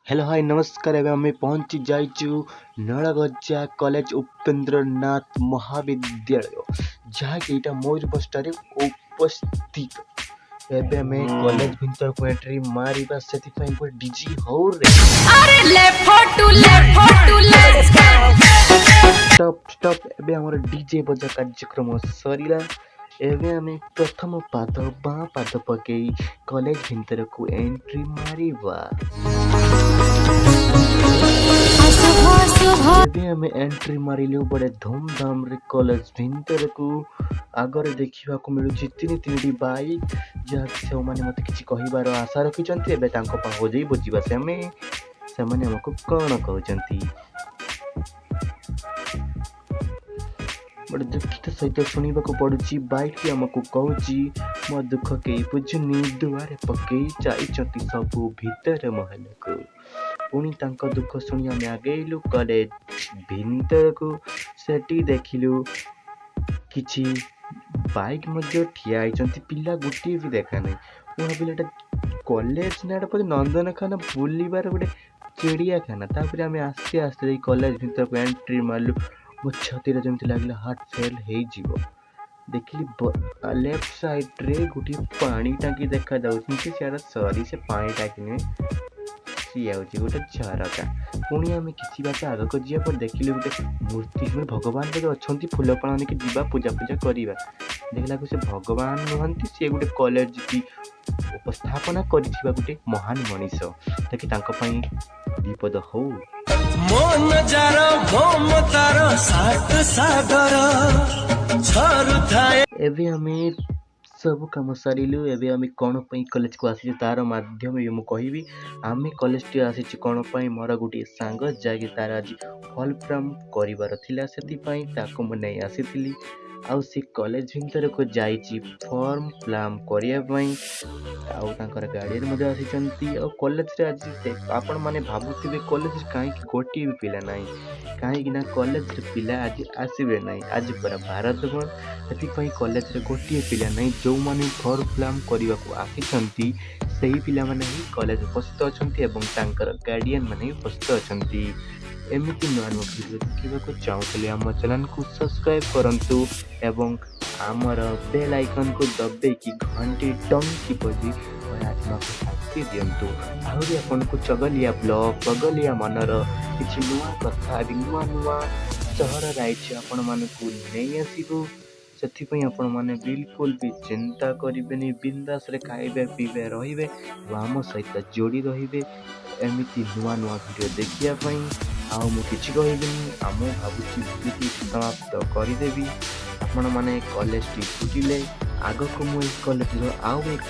Hello hi नमस्कार। एवं आम पहुँची जाइचु नलगजा कॉलेज उपेन्द्रनाथ महाविद्यालय जहाँकि यहाँ मोर बसटारे उपस्थित। एबे हमें कॉलेज भीतर को एंट्री मारिबा सेतिफाई को डीजी हो रे। अरे स्टॉप एबे हमर डीजे बजा कार्यक्रम सरीला। एबे हमें प्रथम पाद बाँ पाद पकई कॉलेज भीतर को एंट्री मारिबा। एबे हमें एंट्री मारिलु बड़े धूमधाम रे कॉलेज भीतर को। आगरे देखिबा को मिलुछि तीन बाइक जहाँ से मते किछि कहिबार आशा रखिचंती। एबे तांको पा हो जाई बुझिबा से माने हमको कोन कहउचंती बड़े दुखित सहित शुणा पड़ुची। बाइक आमको कहूची मो दुख के बुझुनी दुआरे पकई जाइचंती सबू भीतर महल को। पुणी तांको दुख शुणी आम आगेलु कॉलेज भीतर को। सेठी देखिलु किछि बाइक मध्य ठिया आइचंती पिला गुटी भी देखा नहीं। मु भाबिला कॉलेज ना पर नंदनखाना बुलिबार गोटे चिड़ियाखाना। तापर आम आस्ते आस्ते कॉलेज भीतर को एंट्री मारलु। मो छातीरे जमती लागला हार्ट फेल हे जीवो। देखिली लेफ्ट साइड रे गोटे पानी टांकी देखा जाउछि। सियारा सरी से पानी टांकी ने सी आउछि गोटे झरका। पुणी आम किछि बात आगक जिया पर देखिले गोटे मूर्ति में भगवान जो अछंती फूल पान आनिक जीवा पूजा करवा। देखला से भगवान नुहंती सी गोटे कॉलेज की उपस्थापना करिथिबा गोटे महान मनीष। ताकि तांको पई विपद हो मन जार ममतार सात सागर छरु थाए। एबे हमें सब काम सारिलु। एबे हमें कौन पई कॉलेज को आसी तार माध्यम मु कहबी। आमे कॉलेज टी आसी कौन पई मोर गोटे सांग जाके तार आज फॉल फ्रॉम करिवार थिला सेति पई ताको म नै आसीथिली। आउ से कॉलेज भीतर को जाइची फॉर्म फिलअप करिया पई। आउ तांकर गाड़ी मध्ये आसीचंती। और कॉलेज रे आज आपण माने भाबुथिबे कॉलेज रे काहे कि गोटी भी पिला नाही। काहे कि ना कॉलेज रे पिला आज आसीबे नाही। आज पूरा भारत भर सेति पई कॉलेज रे गोटी पिला नाही। जो माने फॉर्म फिलअप करिवा को आसीचंती सही पिला माने ही कॉलेज उपस्थित अछंती एवं तांकर गार्डियन माने उपस्थित अछंती। एमिति नुआ नुआ वीडियो देखिबाको चाहुतले आम चैनल को सब्सक्राइब करंतु एवं आमर बेल आइकन को दबे कि घंटी टंकी बजी आत्मा को शांति दियंतु। आहरी अपन को चगलिया ब्लॉग चगलिया मनर किछि नुआ कथा नुआ नुआ सहर राइछि आपण मानकु नै आसीबो। सेति पई आपण माने बिल्कुल भी चिंता करिबेनी। बिंदास रे खाइबे पीबे रहिबे आम सहित जोड़ी रहिबे। एमिति नुआ नुआ वीडियो देखिया पई आउ मु किछि कहिबिनी। आम भाबुछि वीडियो समाप्त करिदेबी। आपण माने कॉलेज टी छुटिले आग को मु कॉलेज रो आउ एक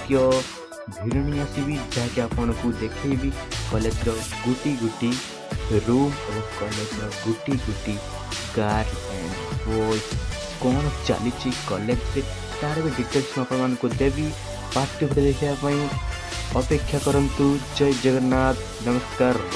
भिड़नी आसीबी जहाँकि आपण को देखैबी कॉलेज रो गुटी गुटी रूम और कॉलेज रो गुटी गुटी गार्ल एंड बॉयज कौन चली कॉलेज से तार भी डिटेल्स आपण मान को देवी। पार्ट 2 देखिया पई अपेक्षा करंतु। जय जगन्नाथ नमस्कार।